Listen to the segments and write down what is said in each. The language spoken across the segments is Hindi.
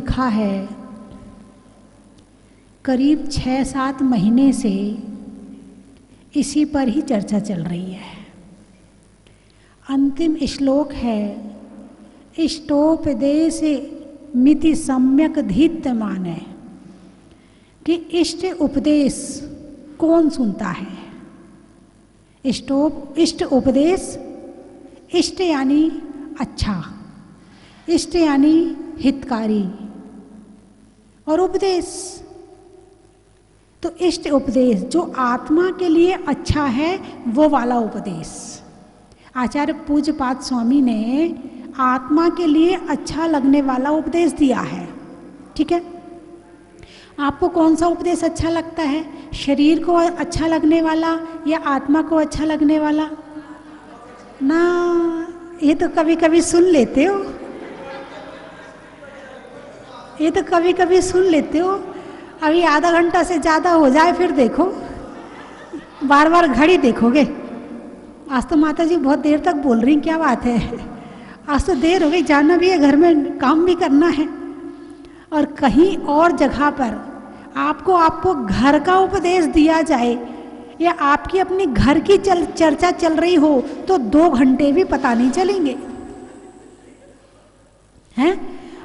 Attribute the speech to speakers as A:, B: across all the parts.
A: लिखा है, करीब 6-7 महीने से इसी पर ही चर्चा चल रही है। अंतिम श्लोक है, इष्टोपदेश मिति सम्यक धीत्यमाने, कि इष्ट उपदेश कौन सुनता है। इष्ट उपदेश, इष्ट यानी अच्छा, इष्ट यानी हितकारी, और उपदेश तो इष्ट उपदेश जो आत्मा के लिए अच्छा है वो वाला उपदेश। आचार्य पूज्यपाद स्वामी ने आत्मा के लिए अच्छा लगने वाला उपदेश दिया है। ठीक है, आपको कौन सा उपदेश अच्छा लगता है? शरीर को अच्छा लगने वाला या आत्मा को अच्छा लगने वाला? ना, ये तो कभी कभी सुन लेते हो, ये तो कभी कभी सुन लेते हो। अभी आधा घंटा से ज़्यादा हो जाए फिर देखो, बार बार घड़ी देखोगे। आज तो माता जी बहुत देर तक बोल रही, क्या बात है? आज तो देर हो गई, जाना भी है, घर में काम भी करना है। और कहीं और जगह पर आपको घर का उपदेश दिया जाए या आपकी अपनी घर की चर्चा चल रही हो तो 2 घंटे भी पता नहीं चलेंगे, हैं?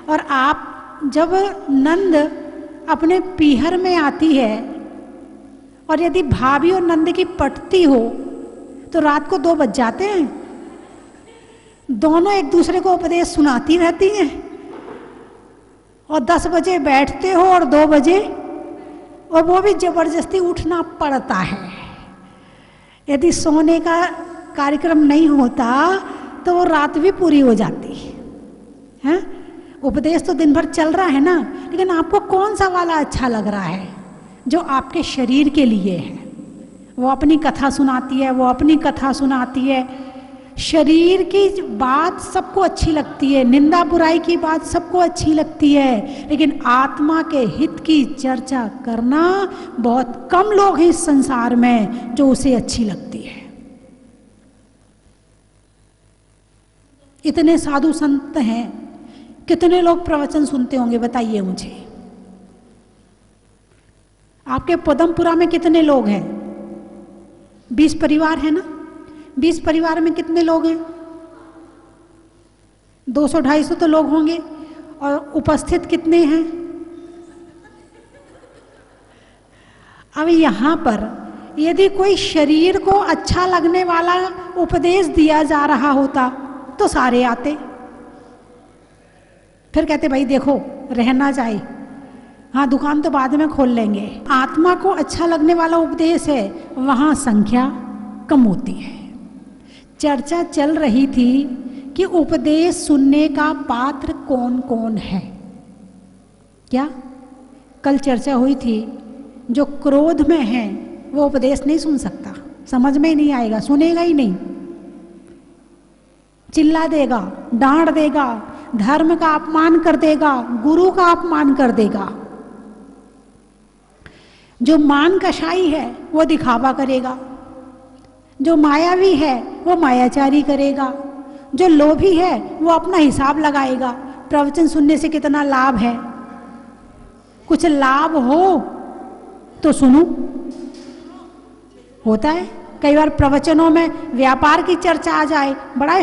A: और आप जब नंद अपने पीहर में आती है और यदि भाभी और नंद की पटती हो तो रात को 2 बज जाते हैं। दोनों एक दूसरे को उपदेश सुनाती रहती हैं और 10 बजे बैठते हो और 2 बजे, और वो भी जबरदस्ती उठना पड़ता है। यदि सोने का कार्यक्रम नहीं होता तो वो रात भी पूरी हो जाती है। उपदेश तो दिन भर चल रहा है ना, लेकिन आपको कौन सा वाला अच्छा लग रहा है? जो आपके शरीर के लिए है। वो अपनी कथा सुनाती है, वो अपनी कथा सुनाती है। शरीर की बात सबको अच्छी लगती है, निंदा बुराई की बात सबको अच्छी लगती है, लेकिन आत्मा के हित की चर्चा करना बहुत कम लोग हैं इस संसार में जो उसे अच्छी लगती है। इतने साधु संत हैं, कितने लोग प्रवचन सुनते होंगे बताइए मुझे। आपके पदमपुरा में कितने लोग हैं? 20 परिवार है ना? 20 परिवार में कितने लोग हैं? 200-250 तो लोग होंगे। और उपस्थित कितने हैं? अब यहाँ पर यदि कोई शरीर को अच्छा लगने वाला उपदेश दिया जा रहा होता तो सारे आते। फिर कहते भाई देखो रहना जाए, हाँ दुकान तो बाद में खोल लेंगे। आत्मा को अच्छा लगने वाला उपदेश है, वहाँ संख्या कम होती है। चर्चा चल रही थी कि उपदेश सुनने का पात्र कौन कौन है। क्या कल चर्चा हुई थी, जो क्रोध में है वो उपदेश नहीं सुन सकता, समझ में ही नहीं आएगा, सुनेगा ही नहीं, चिल्ला देगा, डांट देगा, धर्म का अपमान कर देगा, गुरु का अपमान कर देगा। जो मान कषाई है वो दिखावा करेगा, जो मायावी है वो मायाचारी करेगा, जो लोभी है वो अपना हिसाब लगाएगा। प्रवचन सुनने से कितना लाभ है, कुछ लाभ हो तो सुनो। होता है कई बार प्रवचनों में व्यापार की चर्चा आ जाए, बड़ा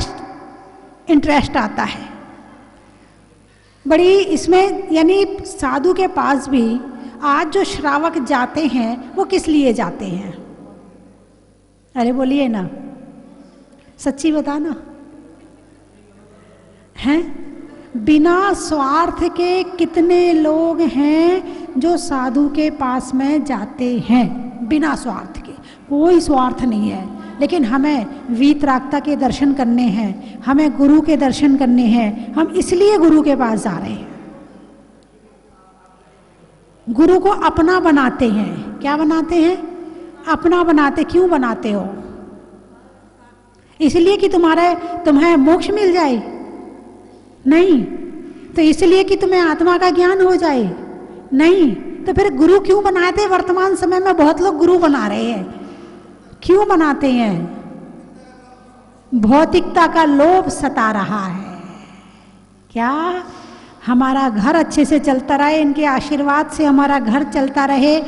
A: इंटरेस्ट आता है, बड़ी इसमें, यानी साधु के पास भी आज जो श्रावक जाते हैं वो किस लिए जाते हैं? अरे बोलिए ना, सच्ची बताना हैं। बिना स्वार्थ के कितने लोग हैं जो साधु के पास में जाते हैं, बिना स्वार्थ के, कोई स्वार्थ नहीं है, लेकिन हमें वीतरागता के दर्शन करने हैं, हमें गुरु के दर्शन करने हैं, हम इसलिए गुरु के पास जा रहे हैं। गुरु को अपना बनाते हैं। क्या बनाते हैं? अपना बनाते। क्यों बनाते हो? इसलिए कि तुम्हें मोक्ष मिल जाए? नहीं। तो इसलिए कि तुम्हें आत्मा का ज्ञान हो जाए? नहीं। तो फिर गुरु क्यों बनाते? वर्तमान समय में बहुत लोग गुरु बना रहे हैं। क्यों बनाते हैं? भौतिकता का लोभ सता रहा है। क्या हमारा घर अच्छे से चलता रहे, इनके आशीर्वाद से हमारा घर चलता रहे।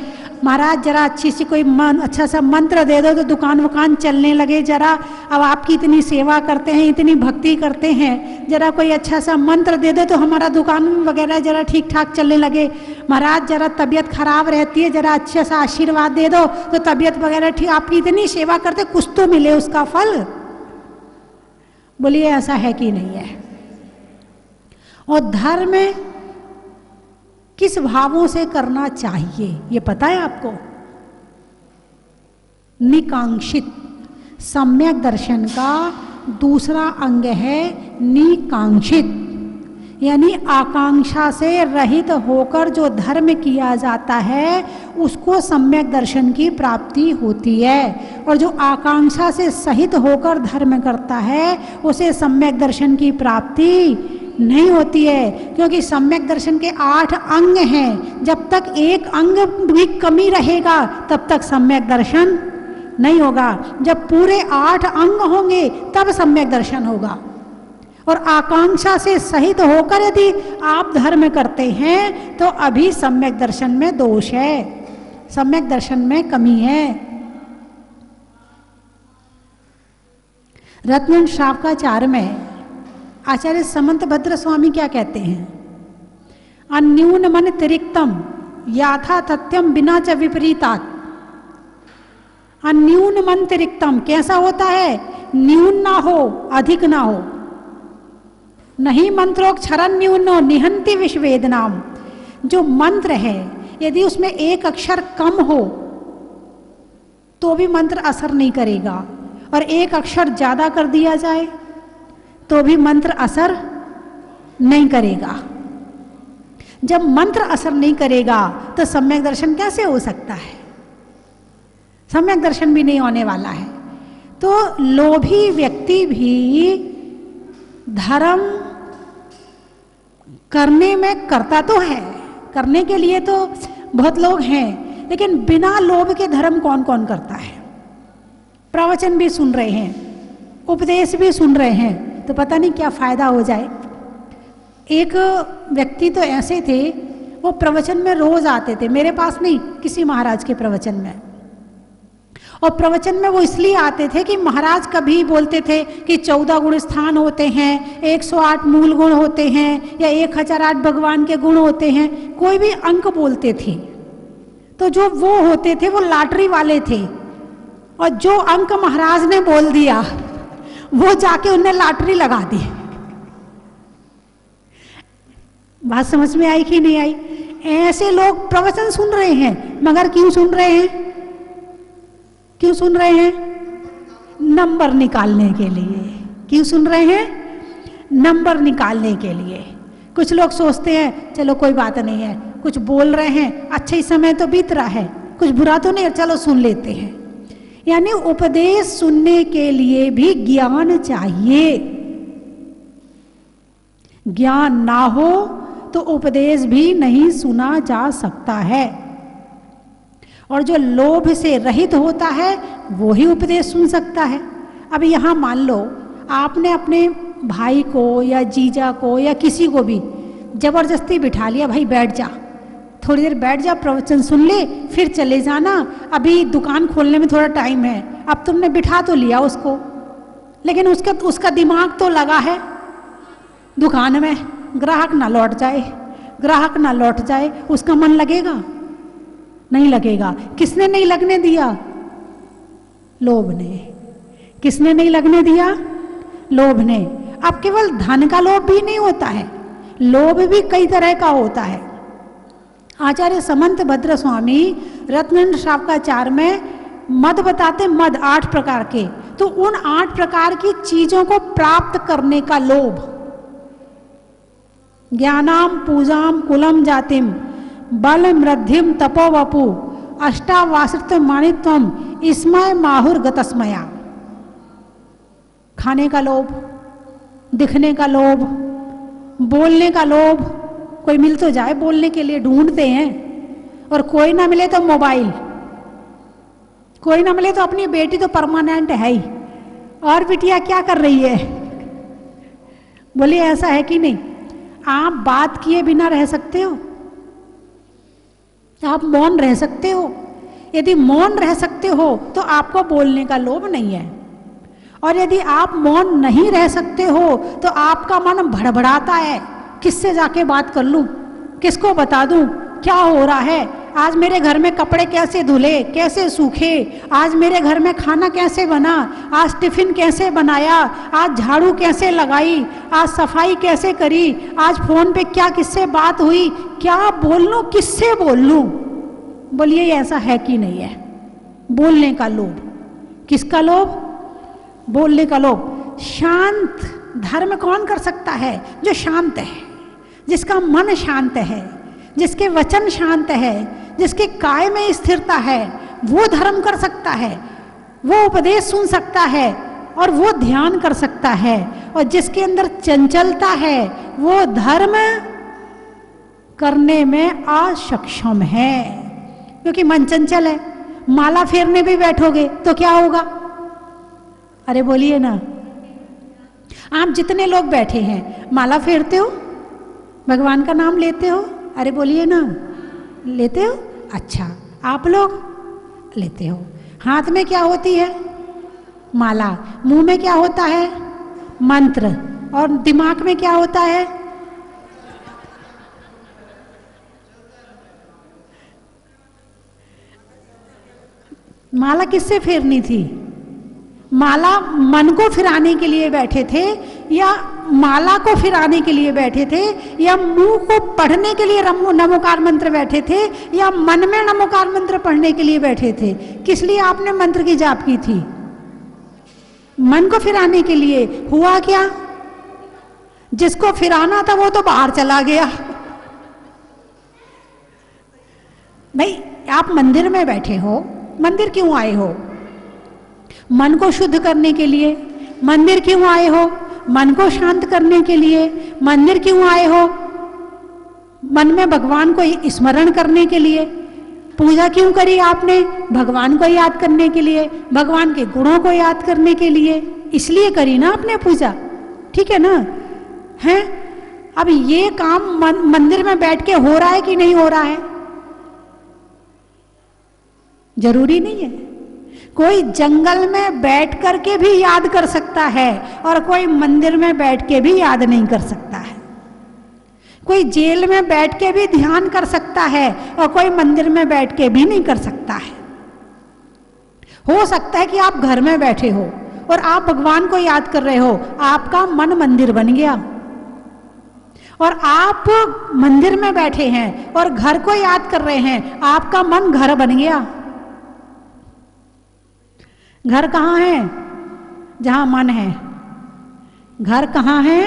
A: महाराज जरा अच्छी सी कोई अच्छा सा मंत्र दे दो तो दुकान वुकान चलने लगे। जरा अब आपकी इतनी सेवा करते हैं, इतनी भक्ति करते हैं, जरा कोई अच्छा सा मंत्र दे दो तो हमारा दुकान वगैरह जरा ठीक ठाक चलने लगे। महाराज जरा तबीयत खराब रहती है, जरा अच्छा सा आशीर्वाद दे दो तो तबीयत वगैरह ठीक, आपकी इतनी सेवा करते कुछ तो मिले उसका फल। बोलिए ऐसा है कि नहीं है? और धर्म किस भावों से करना चाहिए ये पता है आपको? निकांक्षित। सम्यक दर्शन का दूसरा अंग है निकांक्षित, यानी आकांक्षा से रहित होकर जो धर्म किया जाता है उसको सम्यक दर्शन की प्राप्ति होती है। और जो आकांक्षा से सहित होकर धर्म करता है उसे सम्यक दर्शन की प्राप्ति नहीं होती है, क्योंकि सम्यक दर्शन के 8 अंग हैं। जब तक एक अंग भी कमी रहेगा तब तक सम्यक दर्शन नहीं होगा। जब पूरे 8 अंग होंगे तब सम्यक दर्शन होगा। और आकांक्षा से सहित होकर यदि आप धर्म करते हैं तो अभी सम्यक दर्शन में दोष है, सम्यक दर्शन में कमी है। रत्न शावकाचार्य में आचार्य समंतभद्र स्वामी क्या कहते हैं? अन्यून मन तिरिक्तम याथा तथ्यम बिना च विपरीतात। अन्यून मन तिरिक्तम कैसा होता है? न्यून ना हो, अधिक ना हो। नहीं मंत्रोक्षरन न्यूनो निहंति विश्वेदनाम। जो मंत्र है यदि उसमें एक अक्षर कम हो तो भी मंत्र असर नहीं करेगा, और एक अक्षर ज्यादा कर दिया जाए तो भी मंत्र असर नहीं करेगा। जब मंत्र असर नहीं करेगा तो सम्यक दर्शन कैसे हो सकता है? सम्यक दर्शन भी नहीं होने वाला है। तो लोभी व्यक्ति भी धर्म करने में करता तो है, करने के लिए तो बहुत लोग हैं, लेकिन बिना लोभ के धर्म कौन कौन करता है? प्रवचन भी सुन रहे हैं, उपदेश भी सुन रहे हैं, तो पता नहीं क्या फायदा हो जाए। एक व्यक्ति तो ऐसे थे, वो प्रवचन में रोज आते थे, मेरे पास नहीं, किसी महाराज के प्रवचन में। और प्रवचन में वो इसलिए आते थे कि महाराज कभी बोलते थे कि 14 गुण स्थान होते हैं, 108 मूल गुण होते हैं, या 1008 भगवान के गुण होते हैं, कोई भी अंक बोलते थे। तो जो वो होते थे वो लॉटरी वाले थे, और जो अंक महाराज ने बोल दिया वो जाके उन्हें लॉटरी लगा दी। बात समझ में आई कि नहीं आई? ऐसे लोग प्रवचन सुन रहे हैं, मगर क्यों सुन रहे हैं? क्यों सुन रहे हैं? नंबर निकालने के लिए। क्यों सुन रहे हैं? नंबर निकालने के लिए। कुछ लोग सोचते हैं चलो कोई बात नहीं है, कुछ बोल रहे हैं, अच्छा ही समय तो बीत रहा है, कुछ बुरा तो नहीं, चलो सुन लेते हैं। यानी उपदेश सुनने के लिए भी ज्ञान चाहिए। ज्ञान ना हो तो उपदेश भी नहीं सुना जा सकता है। और जो लोभ से रहित होता है वो ही उपदेश सुन सकता है। अब यहाँ मान लो आपने अपने भाई को या जीजा को या किसी को भी जबरदस्ती बिठा लिया, भाई बैठ जा, थोड़ी देर बैठ जा, प्रवचन सुन ले, फिर चले जाना, अभी दुकान खोलने में थोड़ा टाइम है। अब तुमने बिठा तो लिया उसको, लेकिन उसका दिमाग तो लगा है दुकान में, ग्राहक ना लौट जाए, ग्राहक ना लौट जाए, उसका मन लगेगा? नहीं लगेगा। किसने नहीं लगने दिया? लोभ ने। किसने नहीं लगने दिया? लोभ ने। अब केवल धन का लोभ भी नहीं होता है, लोभ भी कई तरह का होता है। आचार्य समंतभद्र स्वामी रत्न शावकाचार्य में मद बताते, मद 8 प्रकार के। तो उन 8 प्रकार की चीजों को प्राप्त करने का लोभ, ज्ञानाम पूजाम कुलम जातिम बल मृद्धिम तपो वपु अष्टावासित मानित्वम इसमय माहुर गतस्मया। खाने का लोभ, दिखने का लोभ, बोलने का लोभ, कोई मिल तो जाए बोलने के लिए ढूंढते हैं, और कोई ना मिले तो मोबाइल, कोई ना मिले तो अपनी बेटी तो परमानेंट है ही, और बिटिया क्या कर रही है? बोलिए ऐसा है कि नहीं? आप बात किए बिना रह सकते हो? आप मौन रह सकते हो? यदि मौन रह सकते हो तो आपको बोलने का लोभ नहीं है। और यदि आप मौन नहीं रह सकते हो तो आपका मन भड़बड़ाता है, किससे जाके बात कर लूं, किसको बता दूं क्या हो रहा है, आज मेरे घर में कपड़े कैसे धुले, कैसे सूखे, आज मेरे घर में खाना कैसे बना, आज टिफिन कैसे बनाया, आज झाड़ू कैसे लगाई, आज सफाई कैसे करी, आज फोन पे क्या किससे बात हुई, क्या बोल लूं, किससे बोल लूं? बोलिए ऐसा है कि नहीं है? बोलने का लोभ। किसका लोभ? बोलने का लोभ। शांत धर्म कौन कर सकता है? जो शांत है, जिसका मन शांत है, जिसके वचन शांत है, जिसके काय में स्थिरता है, वो धर्म कर सकता है, वो उपदेश सुन सकता है और वो ध्यान कर सकता है। और जिसके अंदर चंचलता है वो धर्म करने में असक्षम है, क्योंकि मन चंचल है। माला फेरने भी बैठोगे तो क्या होगा? अरे बोलिए ना। आप जितने लोग बैठे हैं माला फेरते हो, भगवान का नाम लेते हो? अरे बोलिए ना, लेते हो? अच्छा, आप लोग लेते हो। हाथ में क्या होती है? माला। मुंह में क्या होता है? मंत्र। और दिमाग में क्या होता है? माला किससे फेरनी थी? माला मन को फिराने के लिए बैठे थे, या माला को फिराने के लिए बैठे थे, या मुंह को पढ़ने के लिए नमोकार मंत्र बैठे थे, या मन में नमोकार मंत्र पढ़ने के लिए बैठे थे? किस लिए आपने मंत्र की जाप की थी? मन को फिराने के लिए। हुआ क्या? जिसको फिराना था वो तो बाहर चला गया। भाई आप मंदिर में बैठे हो, मंदिर क्यों आए हो? मन को शुद्ध करने के लिए। मंदिर क्यों आए हो? मन को शांत करने के लिए। मंदिर क्यों आए हो? मन में भगवान को स्मरण करने के लिए। पूजा क्यों करी आपने? भगवान को याद करने के लिए, भगवान के गुणों को याद करने के लिए। इसलिए करी ना आपने पूजा, ठीक है ना? हैं? अब ये काम मंदिर में बैठ के हो रहा है कि नहीं हो रहा है? जरूरी नहीं है। कोई जंगल में बैठ करके भी याद कर सकता है और कोई मंदिर में बैठ के भी याद नहीं कर सकता है। कोई जेल में बैठ के भी ध्यान कर सकता है और कोई मंदिर में बैठ के भी नहीं कर सकता है। हो सकता है कि आप घर में बैठे हो और आप भगवान को याद कर रहे हो, आपका मन मंदिर बन गया। और आप मंदिर में बैठे हैं और घर को याद कर रहे हैं, आपका मन घर बन गया। घर कहाँ है? जहाँ मन है। घर कहाँ है?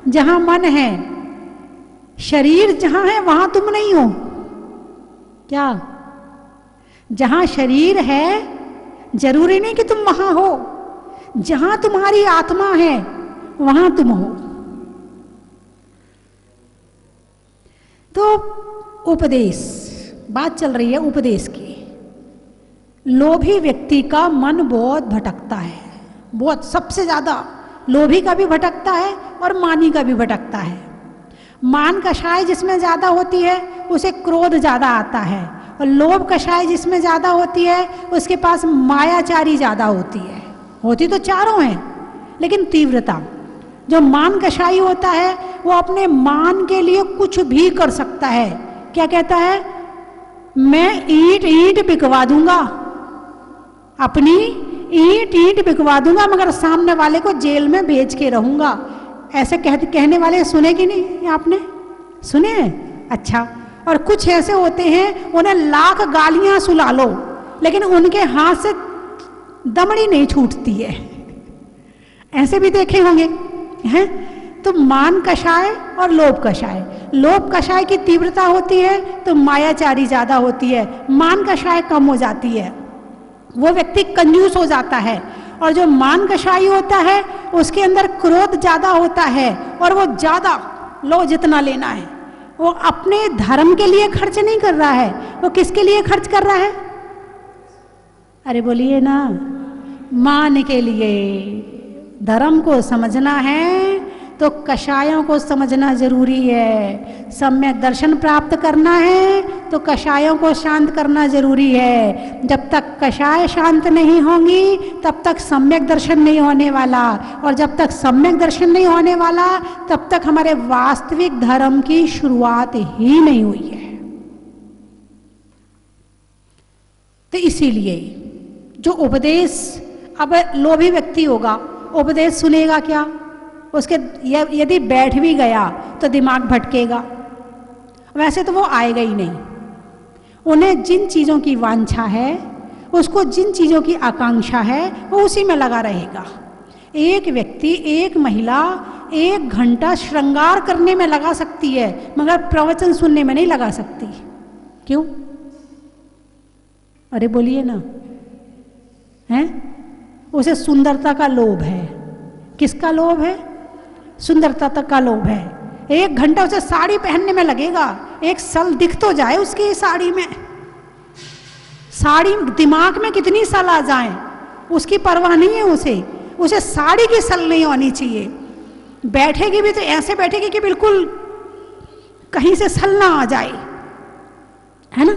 A: जहाँ मन है। शरीर जहाँ है वहाँ तुम नहीं हो क्या? जहाँ शरीर है जरूरी नहीं कि तुम वहाँ हो। जहाँ तुम्हारी आत्मा है वहाँ तुम हो। तो उपदेश, बात चल रही है उपदेश की। लोभी व्यक्ति का मन बहुत भटकता है, बहुत, सबसे ज्यादा लोभी का भी भटकता है और मानी का भी भटकता है। मान कषाय जिसमें ज्यादा होती है उसे क्रोध ज्यादा आता है, और लोभ कषाय जिसमें ज्यादा होती है उसके पास मायाचारी ज्यादा होती है। होती तो चारों हैं लेकिन तीव्रता, जो मान कषाई होता है वो अपने मान के लिए कुछ भी कर सकता है। क्या कहता है? मैं ईंट ईंट बिकवा दूंगा, अपनी ईंट ईंट बिकवा दूंगा, मगर सामने वाले को जेल में भेज के रहूंगा। ऐसे कहने वाले सुने कि नहीं? आपने सुने हैं? अच्छा। और कुछ ऐसे होते हैं उन्हें लाख गालियां सुला लो लेकिन उनके हाथ से दमड़ी नहीं छूटती है। ऐसे भी देखे होंगे हैं? तो मान कषाय और लोभ कषाय। लोभ कषाय की तीव्रता होती है तो मायाचारी ज्यादा होती है, मान कषाय कम हो जाती है, वो व्यक्ति कंजूस हो जाता है। और जो मान कषाई होता है उसके अंदर क्रोध ज्यादा होता है और वो ज्यादा लो जितना लेना है। वो अपने धर्म के लिए खर्च नहीं कर रहा है, वो किसके लिए खर्च कर रहा है? अरे बोलिए ना, मान के लिए। धर्म को समझना है तो कषायों को समझना जरूरी है। सम्यक दर्शन प्राप्त करना है तो कषायों को शांत करना जरूरी है। जब तक कषाय शांत नहीं होंगी तब तक सम्यक दर्शन नहीं होने वाला, और जब तक सम्यक दर्शन नहीं होने वाला तब तक हमारे वास्तविक धर्म की शुरुआत ही नहीं हुई है। तो इसीलिए जो उपदेश, अब लोभी व्यक्ति होगा, उपदेश सुनेगा क्या? उसके यदि बैठ भी गया तो दिमाग भटकेगा, वैसे तो वो आएगा ही नहीं। उन्हें जिन चीज़ों की वांछा है, उसको जिन चीज़ों की आकांक्षा है, वो उसी में लगा रहेगा। एक व्यक्ति, एक महिला 1 घंटा श्रृंगार करने में लगा सकती है, मगर प्रवचन सुनने में नहीं लगा सकती। क्यों? अरे बोलिए ना, हैं? उसे सुंदरता का लोभ है। किसका लोभ है? सुंदरता तक का लोभ है। 1 घंटा उसे साड़ी पहनने में लगेगा, एक सल दिख तो जाए उसकी साड़ी में। साड़ी दिमाग में कितनी सल आ जाए उसकी परवाह नहीं है उसे साड़ी की सल नहीं होनी चाहिए। बैठेगी भी तो ऐसे बैठेगी कि बिल्कुल कहीं से सल ना आ जाए, है ना।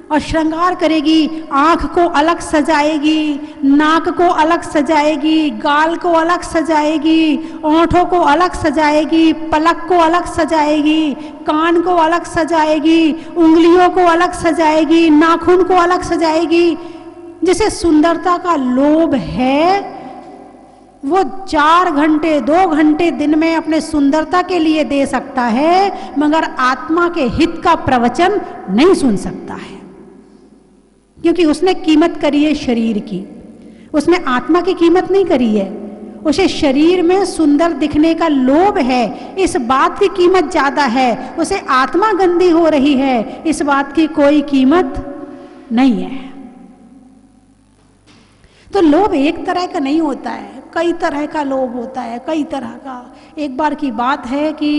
A: और श्रृंगार करेगी, आँख को अलग सजाएगी, नाक को अलग सजाएगी, गाल को अलग सजाएगी, ओंठों को अलग सजाएगी, पलक को अलग सजाएगी, कान को अलग सजाएगी, उंगलियों को अलग सजाएगी, नाखून को अलग सजाएगी। जिसे सुंदरता का लोभ है वो 4 घंटे 2 घंटे दिन में अपने सुंदरता के लिए दे सकता है, मगर आत्मा के हित का प्रवचन नहीं सुन सकता है, क्योंकि उसने कीमत करी है शरीर की, उसने आत्मा की कीमत नहीं करी है। उसे शरीर में सुंदर दिखने का लोभ है, इस बात की कीमत ज्यादा है। उसे आत्मा गंदी हो रही है, इस बात की कोई कीमत नहीं है। तो लोभ एक तरह का नहीं होता है, कई तरह का लोभ होता है, कई तरह का। एक बार की बात है कि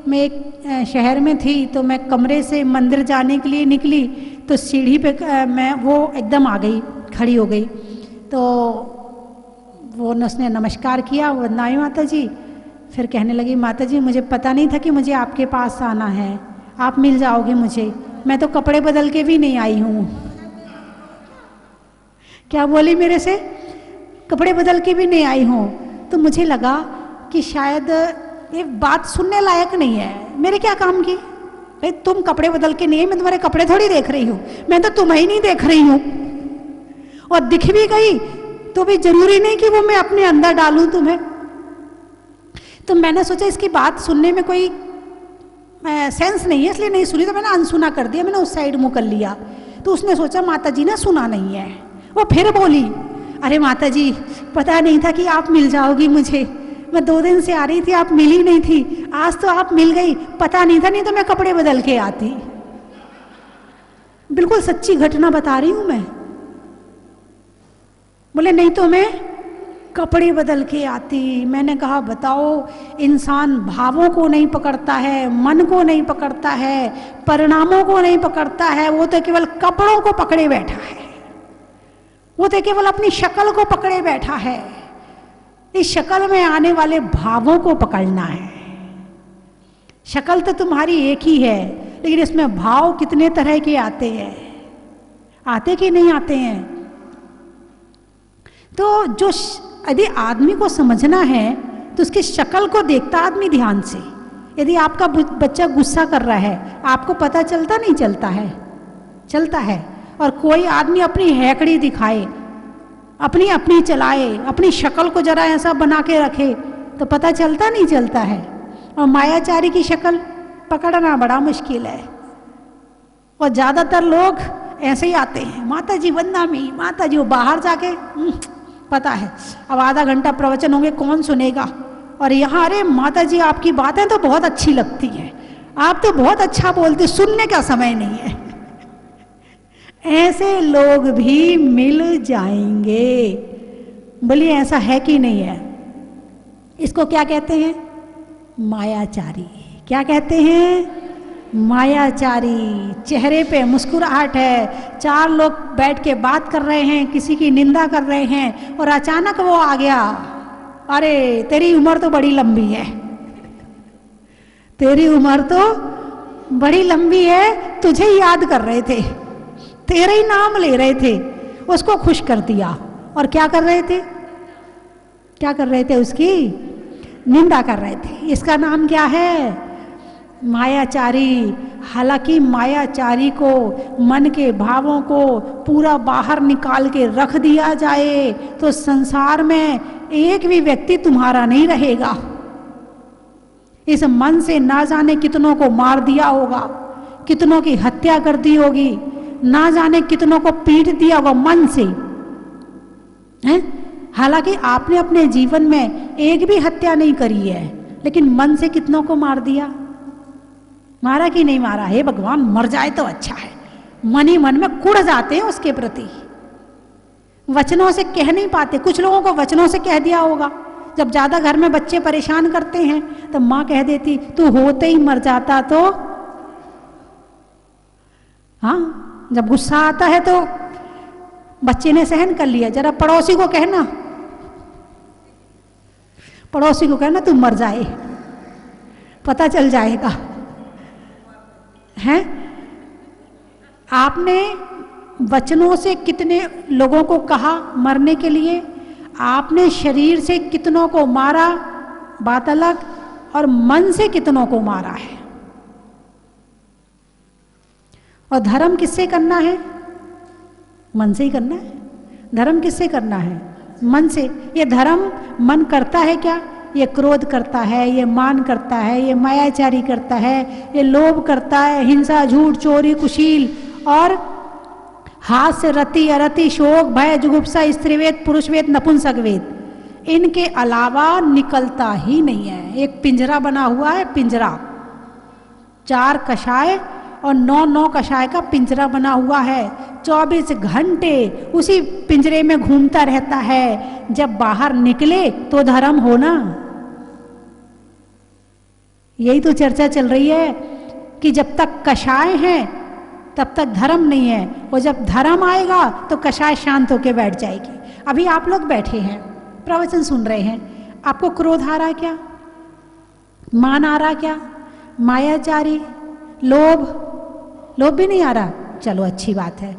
A: मैं एक शहर में थी, तो मैं कमरे से मंदिर जाने के लिए निकली, तो सीढ़ी पे मैं वो एकदम आ गई, खड़ी हो गई। तो वो उसने नमस्कार किया, वंदनाएं माता जी। फिर कहने लगी, माता जी मुझे पता नहीं था कि मुझे आपके पास आना है, आप मिल जाओगे मुझे, मैं तो कपड़े बदल के भी नहीं आई हूँ। क्या बोली मेरे से? कपड़े बदल के भी नहीं आई हूँ। तो मुझे लगा कि शायद ये बात सुनने लायक नहीं है, मेरे क्या काम की? भाई तुम कपड़े बदल के नहीं, मैं तुम्हारे कपड़े थोड़ी देख रही हूँ, मैं तो तुम्हें ही नहीं देख रही हूँ। और दिख भी गई तो भी जरूरी नहीं कि वो मैं अपने अंदर डालूं तुम्हें। तो मैंने सोचा इसकी बात सुनने में कोई सेंस नहीं है, इसलिए नहीं सुनी। तो मैंने अनसुना कर दिया, मैंने उस साइड मुँह कर लिया। तो उसने सोचा माता जी ने सुना नहीं है। वो फिर बोली, अरे माता जी पता नहीं था कि आप मिल जाओगी मुझे, मैं 2 दिन से आ रही थी, आप मिली नहीं थी, आज तो आप मिल गई, पता नहीं था, नहीं तो मैं कपड़े बदल के आती। बिल्कुल सच्ची घटना बता रही हूं मैं। बोले नहीं तो मैं कपड़े बदल के आती। मैंने कहा बताओ, इंसान भावों को नहीं पकड़ता है, मन को नहीं पकड़ता है, परिणामों को नहीं पकड़ता है, वो तो केवल कपड़ों को पकड़े बैठा है, वो तो केवल अपनी शक्ल को पकड़े बैठा है। इस शक्ल में आने वाले भावों को पकड़ना है। शक्ल तो तुम्हारी एक ही है, लेकिन इसमें भाव कितने तरह के आते हैं, आते कि नहीं आते हैं। तो जो यदि आदमी को समझना है तो उसकी शक्ल को देखता आदमी ध्यान से। यदि आपका बच्चा गुस्सा कर रहा है, आपको पता चलता नहीं चलता है? चलता है। और कोई आदमी अपनी हैकड़ी दिखाए, अपनी अपनी चलाए, अपनी शक्ल को जरा ऐसा बना के रखे, तो पता चलता नहीं चलता है। और मायाचारी की शक्ल पकड़ना बड़ा मुश्किल है। और ज़्यादातर लोग ऐसे ही आते हैं, माता जी वंदनामी, माता जी। वो बाहर जाके पता है अब आधा घंटा प्रवचन होंगे, कौन सुनेगा। और यहाँ अरे माता जी आपकी बातें तो बहुत अच्छी लगती हैं, आप तो बहुत अच्छा बोलते, सुनने का समय नहीं है। ऐसे लोग भी मिल जाएंगे। बोलिए ऐसा है कि नहीं है? इसको क्या कहते हैं? मायाचारी। क्या कहते हैं? मायाचारी। चेहरे पे मुस्कुराहट है, 4 लोग बैठ के बात कर रहे हैं, किसी की निंदा कर रहे हैं, और अचानक वो आ गया, अरे तेरी उम्र तो बड़ी लंबी है, तेरी उम्र तो बड़ी लंबी है, तुझे ही याद कर रहे थे, तेरा ही नाम ले रहे थे, उसको खुश कर दिया। और क्या कर रहे थे? क्या कर रहे थे? उसकी निंदा कर रहे थे। इसका नाम क्या है? मायाचारी। हालांकि मायाचारी को, मन के भावों को पूरा बाहर निकाल के रख दिया जाए तो संसार में एक भी व्यक्ति तुम्हारा नहीं रहेगा। इस मन से ना जाने कितनों को मार दिया होगा, कितनों की हत्या कर दी होगी, ना जाने कितनों को पीट दिया होगा मन से, हैं? हालांकि आपने अपने जीवन में एक भी हत्या नहीं करी है, लेकिन मन से कितनों को मार दिया? मारा कि नहीं मारा? हे भगवान, मर जाए तो अच्छा है। मन ही मन में कुढ़ जाते हैं उसके प्रति, वचनों से कह नहीं पाते। कुछ लोगों को वचनों से कह दिया होगा। जब ज्यादा घर में बच्चे परेशान करते हैं तो माँ कह देती, तू होते ही मर जाता तो। हाँ, जब गुस्सा आता है तो बच्चे ने सहन कर लिया, जरा पड़ोसी को कहना, पड़ोसी को कहना तू मर जाए, पता चल जाएगा। हैं? आपने वचनों से कितने लोगों को कहा मरने के लिए, आपने शरीर से कितनों को मारा, बात अलग, और मन से कितनों को मारा है। और धर्म किससे करना है? मन से ही करना है। धर्म किससे करना है? मन से। ये धर्म मन करता है क्या? ये क्रोध करता है, ये मान करता है, ये मायाचारी करता है, ये लोभ करता है, हिंसा, झूठ, चोरी, कुशील, और हाथ से रति, अरति, शोक, भय, जुगुप्सा, स्त्रीवेद, पुरुषवेद, नपुंसकवेद, इनके अलावा निकलता ही नहीं है। एक पिंजरा बना हुआ है, पिंजरा, 4 कषाय और 9 कषाय का पिंजरा बना हुआ है। 24 घंटे उसी पिंजरे में घूमता रहता है। जब बाहर निकले तो धर्म होना। यही तो चर्चा चल रही है कि जब तक कषाय हैं तब तक धर्म नहीं है, और जब धर्म आएगा तो कषाय शांत होकर बैठ जाएगी। अभी आप लोग बैठे हैं, प्रवचन सुन रहे हैं, आपको क्रोध आ रहा क्या? मान आ रहा क्या? मायाचारी, लोभ, लोभ भी नहीं आ रहा? चलो अच्छी बात है।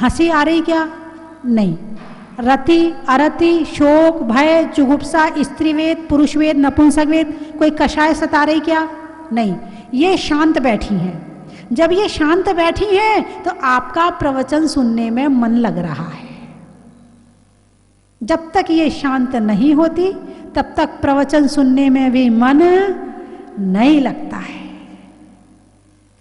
A: हंसी आ रही क्या? नहीं। रति, अरति, शोक, भय, जुगुप्सा, स्त्रीवेद, पुरुषवेद, नपुंसकवेद, कोई कषाय सता रही क्या? नहीं। ये शांत बैठी हैं। जब ये शांत बैठी हैं तो आपका प्रवचन सुनने में मन लग रहा है। जब तक ये शांत नहीं होती तब तक प्रवचन सुनने में भी मन नहीं लगता है।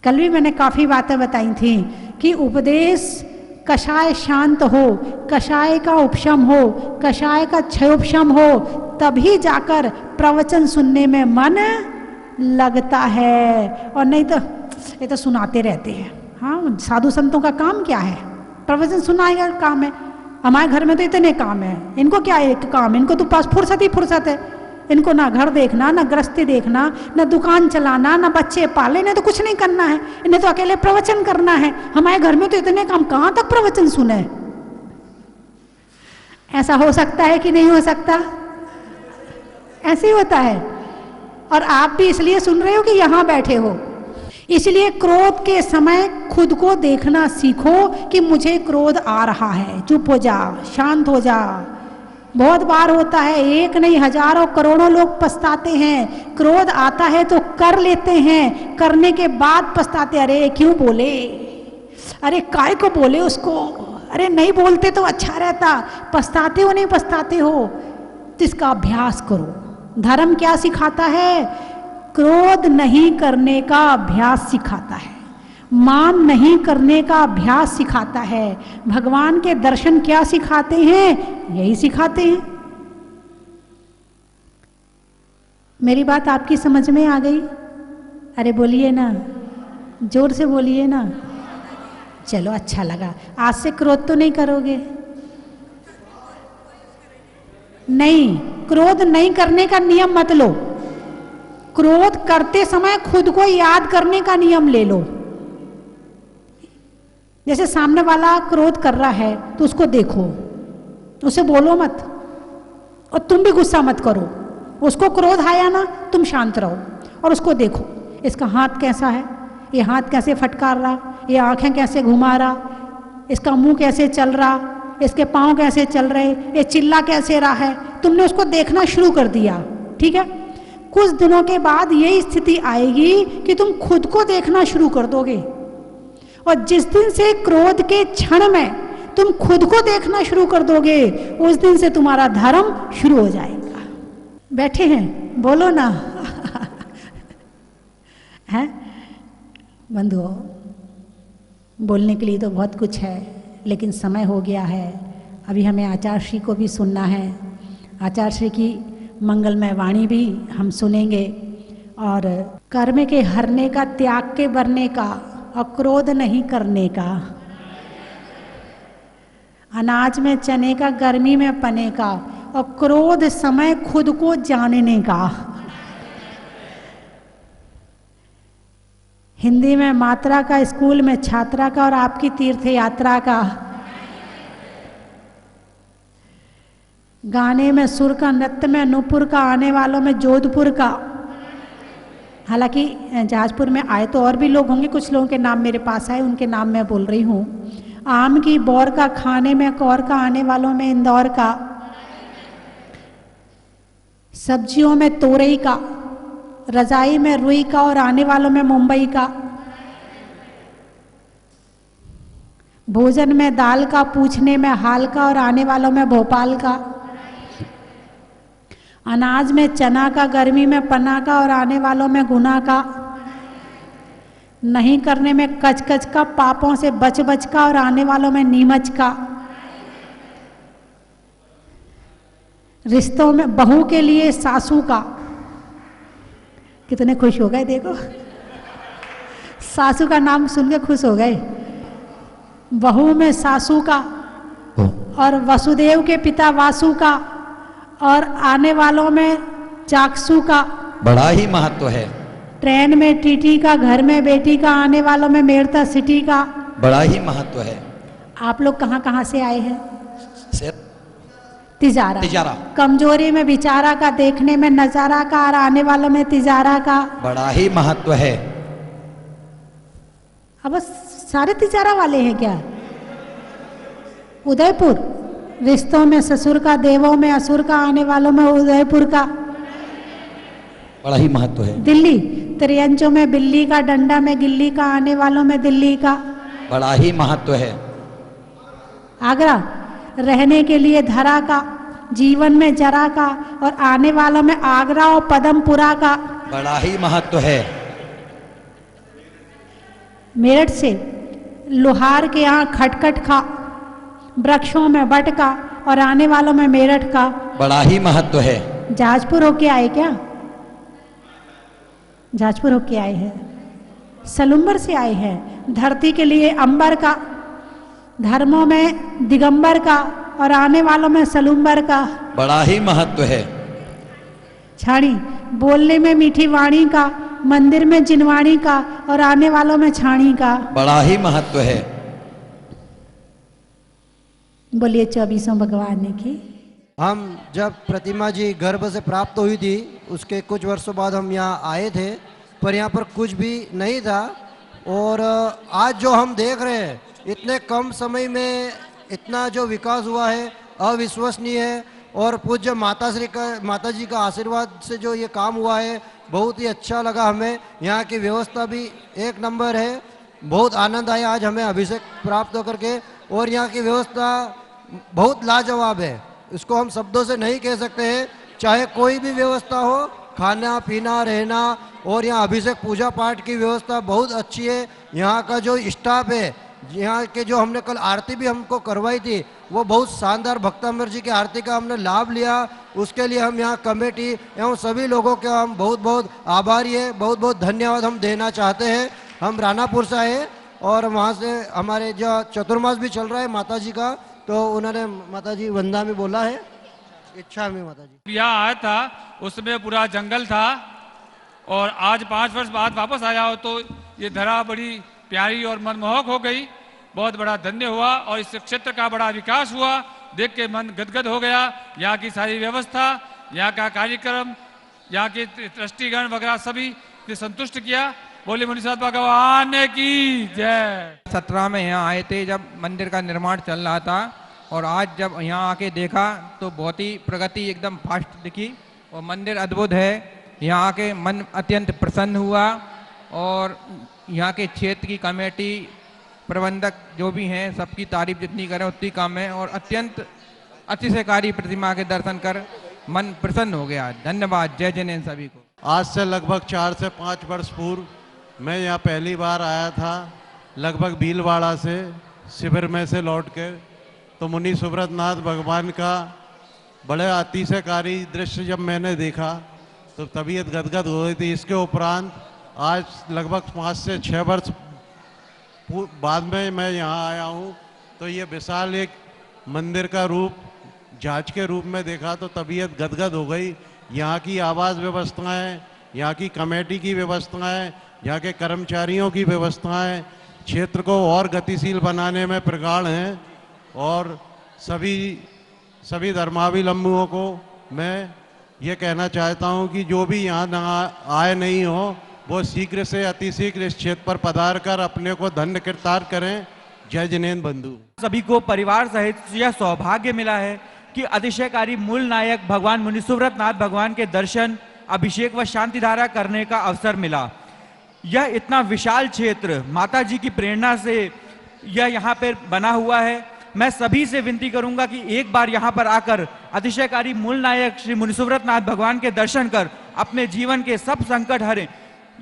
A: कल भी मैंने काफी बातें बताई थी कि उपदेश कषाय शांत हो, कषाय का उपशम हो, कषाय का क्षयोपशम हो, तभी जाकर प्रवचन सुनने में मन लगता है। और नहीं तो ये तो सुनाते रहते हैं। हाँ, साधु संतों का काम क्या है? प्रवचन सुनाने का काम है। हमारे घर में तो इतने काम है, इनको क्या एक काम? इनको तो पास फुर्सत ही फुर्सत है। इनको ना घर देखना, ना गृहस्थी देखना, ना दुकान चलाना, ना बच्चे पाले, ना तो कुछ नहीं करना है। इन्हें तो अकेले प्रवचन करना है। हमारे घर में तो इतने काम, कहाँ तक प्रवचन सुने? ऐसा हो सकता है कि नहीं हो सकता? ऐसे ही होता है। और आप भी इसलिए सुन रहे हो कि यहाँ बैठे हो। इसलिए क्रोध के समय खुद को देखना सीखो कि मुझे क्रोध आ रहा है। चुप हो जा, शांत हो जा। बहुत बार होता है, एक नहीं हजारों करोड़ों लोग पछताते हैं। क्रोध आता है तो कर लेते हैं, करने के बाद पछताते, अरे क्यों बोले, अरे काय को बोले उसको, अरे नहीं बोलते तो अच्छा रहता। पछताते हो नहीं पछताते हो? तो इसका अभ्यास करो। धर्म क्या सिखाता है? क्रोध नहीं करने का अभ्यास सिखाता है, मान नहीं करने का अभ्यास सिखाता है। भगवान के दर्शन क्या सिखाते हैं? यही सिखाते हैं। मेरी बात आपकी समझ में आ गई? अरे बोलिए ना, जोर से बोलिए ना। चलो अच्छा लगा। आज से क्रोध तो नहीं करोगे? नहीं, क्रोध नहीं करने का नियम मत लो। क्रोध करते समय खुद को याद करने का नियम ले लो। जैसे सामने वाला क्रोध कर रहा है तो उसको देखो, उसे बोलो मत, और तुम भी गुस्सा मत करो। उसको क्रोध आया ना, तुम शांत रहो, और उसको देखो, इसका हाथ कैसा है, ये हाथ कैसे फटकार रहा, ये आंखें कैसे घुमा रहा, इसका मुंह कैसे चल रहा, इसके पाँव कैसे चल रहे, ये चिल्ला कैसे रहा है। तुमने उसको देखना शुरू कर दिया, ठीक है। कुछ दिनों के बाद यही स्थिति आएगी कि तुम खुद को देखना शुरू कर दोगे, और जिस दिन से क्रोध के क्षण में तुम खुद को देखना शुरू कर दोगे, उस दिन से तुम्हारा धर्म शुरू हो जाएगा। बैठे हैं, बोलो ना है बंधुओं, बोलने के लिए तो बहुत कुछ है, लेकिन समय हो गया है। अभी हमें आचार्य श्री को भी सुनना है, आचार्य श्री की मंगलमय वाणी भी हम सुनेंगे, और कर्म के हरने का, त्याग के बरने का, और क्रोध नहीं करने का, अनाज में चने का, गर्मी में पने का, और क्रोध समय खुद को जानने का। हिंदी में मात्रा का, स्कूल में छात्रा का, और आपकी तीर्थ यात्रा का। गाने में सुर का, नृत्य में नूपुर का, आने वालों में जोधपुर का। हालांकि जहाजपुर में आए तो और भी लोग होंगे, कुछ लोगों के नाम मेरे पास आए, उनके नाम मैं बोल रही हूँ। आम की बौर का, खाने में कौर का, आने वालों में इंदौर का। सब्जियों में तोरई का, रजाई में रुई का, और आने वालों में मुंबई का। भोजन में दाल का, पूछने में हाल का, और आने वालों में भोपाल का। अनाज में चना का, गर्मी में पन्ना का, और आने वालों में गुना का। नहीं करने में कच कच का, पापों से बच बच का, और आने वालों में नीमच का। रिश्तों में बहू के लिए सासू का। कितने खुश हो गए, देखो सासू का नाम सुन के खुश हो गए। बहू में सासू का, और वसुदेव के पिता वासु का, और आने वालों में चाकसू का।
B: बड़ा ही महत्व है।
A: ट्रेन में टीटी का, घर में बेटी का, आने वालों में मेरता सिटी का।
B: बड़ा ही महत्व है।
A: आप लोग कहाँ कहाँ से आए हैं?
B: तिजारा।
A: कमजोरी में बिचारा का, देखने में नजारा का, और आने वालों में तिजारा का।
B: बड़ा ही महत्व है।
A: अब सारे तिजारा वाले हैं क्या? उदयपुर। रिश्तों में ससुर का, देवों में असुर का, आने वालों में उदयपुर का।
B: बड़ा ही महत्व है।
A: दिल्ली। त्रियंचों में बिल्ली का, डंडा में गिल्ली का, आने वालों में दिल्ली का।
B: बड़ा ही महत्व है।
A: आगरा। रहने के लिए धरा का, जीवन में जरा का, और आने वालों में आगरा और पदमपुरा का।
B: बड़ा ही महत्व है।
A: मेरठ से लोहार के यहाँ खटखट का, वृक्षों में बट का, और आने वालों में मेरठ का।
B: बड़ा ही महत्व है।
A: जहाजपुर होके आए क्या? जहाजपुर होके आए हैं। सलुम्बर से आए हैं। धरती के लिए अंबर का, धर्मों में दिगंबर का, और आने वालों में सलुम्बर का।
B: बड़ा ही महत्व है।
A: छाणी। बोलने में मीठी वाणी का, मंदिर में जिनवाणी का, और आने वालों में छाणी का।
B: बड़ा ही महत्व है।
A: बोलिए 24वें भगवान की।
C: हम जब प्रतिमा जी गर्भ से प्राप्त हुई थी, उसके कुछ वर्षों बाद हम यहाँ आए थे, पर यहाँ पर कुछ भी नहीं था। और आज जो हम देख रहे हैं, इतने कम समय में इतना जो विकास हुआ है, अविश्वसनीय है। और पूज्य माता जी का आशीर्वाद से जो ये काम हुआ है, बहुत ही अच्छा लगा हमें। यहाँ की व्यवस्था भी एक नंबर है। बहुत आनंद आया आज हमें अभिषेक प्राप्त होकर के। और यहाँ की व्यवस्था बहुत लाजवाब है, इसको हम शब्दों से नहीं कह सकते हैं। चाहे कोई भी व्यवस्था हो, खाना पीना रहना, और यहाँ अभिषेक पूजा पाठ की व्यवस्था बहुत अच्छी है। यहाँ का जो स्टाफ है, यहाँ के जो हमने कल आरती भी हमको करवाई थी, वो बहुत शानदार भक्तांबर जी की आरती का हमने लाभ लिया। उसके लिए हम यहाँ कमेटी एवं सभी लोगों के हम बहुत बहुत आभारी है, बहुत बहुत धन्यवाद हम देना चाहते हैं। हम रानापुर से आए और वहाँ से हमारे जो चतुर्मास भी चल रहा है माता जी का, तो उन्होंने माता जी वंदा में बोला है, इच्छा में माता जी।
D: यहाँ आया था उसमें पूरा जंगल था, और आज 5 वर्ष बाद वापस आया हो तो ये धरा बड़ी प्यारी और मनमोहक हो गई। बहुत बड़ा धन्य हुआ, और इस क्षेत्र का बड़ा विकास हुआ, देख के मन गदगद हो गया। यहाँ की सारी व्यवस्था, यहाँ का कार्यक्रम, यहाँ के ट्रस्टीगण वगैरह सभी ने संतुष्ट किया। बोले मुनीश्वर भगवान की जय।
E: 17 में यहाँ आए थे जब मंदिर का निर्माण चल रहा था, और आज जब यहाँ आके देखा तो बहुत ही प्रगति एकदम फास्ट दिखी और मंदिर अद्भुत है। यहाँ आके मन अत्यंत प्रसन्न हुआ, और यहाँ के क्षेत्र की कमेटी प्रबंधक जो भी हैं सबकी तारीफ जितनी करें उतनी कम है, और अत्यंत अतिशयकारी प्रतिमा के दर्शन कर मन प्रसन्न हो गया। धन्यवाद। जय जिनेन्द्र सभी को।
F: आज से लगभग 4 से 5 वर्ष पूर्व मैं यहाँ पहली बार आया था, लगभग भीलवाड़ा से, शिविर में से लौट के। तो मुनि सुब्रत नाथ भगवान का बड़े अतिशयकारी दृश्य जब मैंने देखा तो तबीयत गदगद हो गई थी। इसके उपरांत आज लगभग 5 से 6 वर्ष बाद में मैं यहाँ आया हूँ, तो ये विशाल एक मंदिर का रूप जांच के रूप में देखा तो तबीयत गदगद हो गई। यहाँ की आवास व्यवस्थाएं, यहाँ की कमेटी की व्यवस्थाएं, यहाँ के कर्मचारियों की व्यवस्थाएं क्षेत्र को और गतिशील बनाने में प्रगाढ़ हैं, और सभी धर्मावलंबियों को मैं ये कहना चाहता हूँ कि जो भी यहाँ आए नहीं हो वो शीघ्र से अतिशीघ्र इस क्षेत्र पर पधार कर अपने को धन्य कृतार्थ करें। जय जिनेन्द्र बंधु।
G: सभी को परिवार सहित यह सौभाग्य मिला है कि अतिशयकारी मूल नायक भगवान मुनि सुब्रत नाथ भगवान के दर्शन, अभिषेक व शांति धारा करने का अवसर मिला। यह इतना विशाल क्षेत्र माता जी की प्रेरणा से यह यहाँ पर बना हुआ है। मैं सभी से विनती करूंगा कि एक बार यहाँ पर आकर अतिशयकारी मूल नायक श्री मुनि सुब्रत नाथ भगवान के दर्शन कर अपने जीवन के सब संकट हरें।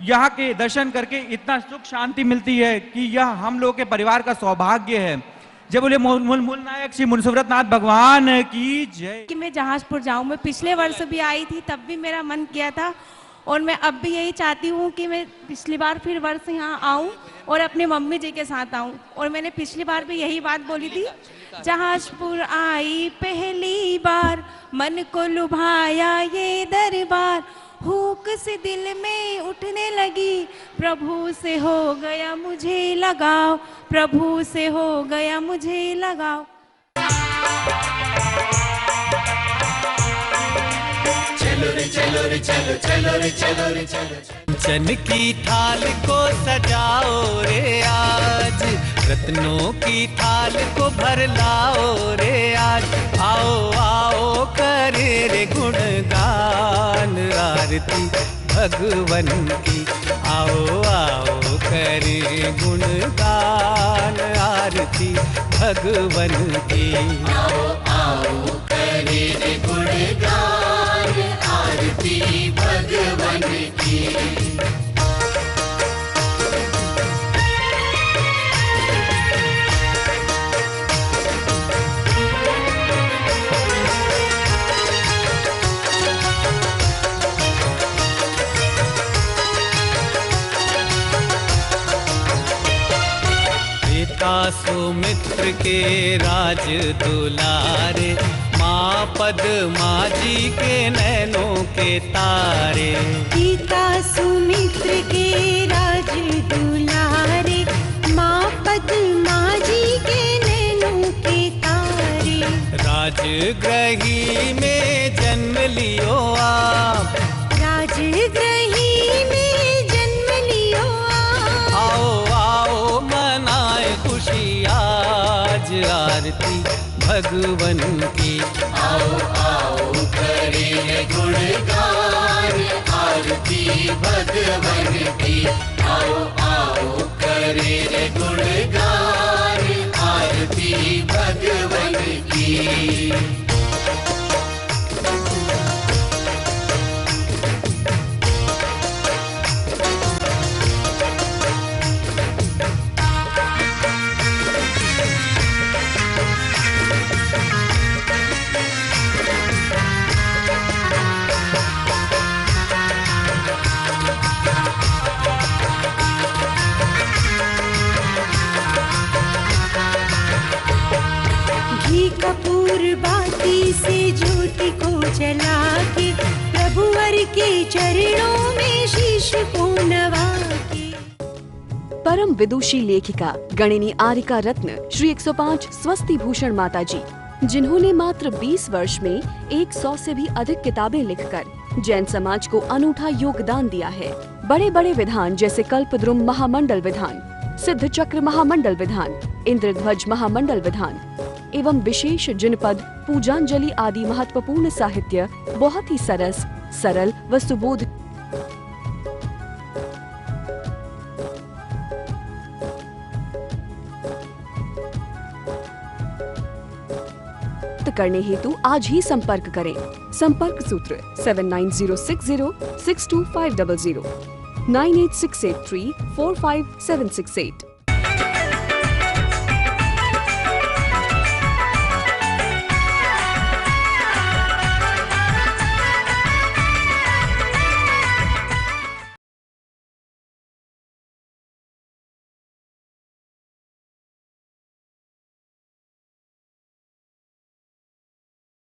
G: यहाँ के दर्शन करके इतना सुख शांति मिलती है कि यह हम लोग के परिवार का सौभाग्य है। जय बोले मूल नायक श्री मुनि सुब्रत नाथ भगवान की जय।
H: कि मैं जहाजपुर जाऊं, मैं पिछले वर्ष भी आई थी, तब भी मेरा मन किया था, और मैं अब भी यही चाहती हूँ कि मैं पिछली बार फिर वर्ष यहाँ आऊँ और अपने मम्मी जी के साथ आऊँ। और मैंने पिछली बार भी यही बात बोली थी, जहाजपुर आई पहली बार, मन को लुभाया ये दरबार, हुक से दिल में उठने लगी, प्रभु से हो गया मुझे लगाव, प्रभु से हो गया मुझे लगाव।
I: चलो रे चलो रे चलो, चलो रे चलो रे चलो। कंचन की थाल को सजाओ रे आज, रत्नों की थाल को भर लाओ रे आज। आओ आओ करे रे गुणगान आरती भगवन की, आओ आओ करे गुणगान आरती भगवन की। आओ आओ करे रे गुणगान आरती भगवन की। सुमित्र के राज दुलारे, माँ पद्मा जी के नैनों के तारे।
J: पिता सुमित्र के राज दुलारे, माँ पद्मा जी के नैनों के तारे।
I: राजगृही में जन्म लियो आप,
J: राजगृही में जन्म लियो आप।
I: आओ आओ मनाए खुशी आज आरती भगवन की। आओ आओ करे गुणगान आरती भगवन की। आओ आओ करे गुणगान आरती भगवन की।
J: कपूर बाती से ज्योति को जला के, प्रभुवर के चरणों में शीश को नवा के।
K: परम विदुषी लेखिका गणिनी आरिका रत्न श्री 105 स्वस्ति भूषण माता जी, जिन्होंने मात्र 20 वर्ष में 100 से भी अधिक किताबें लिखकर जैन समाज को अनूठा योगदान दिया है। बड़े बड़े विधान जैसे कल्पद्रुम महामंडल विधान, सिद्ध चक्र महामंडल विधान, इंद्रध्वज महामंडल विधान एवं विशेष जिनपद, पूजांजलि आदि महत्वपूर्ण साहित्य बहुत ही सरस, सरल व सुबोध करने हेतु आज ही संपर्क करें। संपर्क सूत्र 7906062500 98683456768।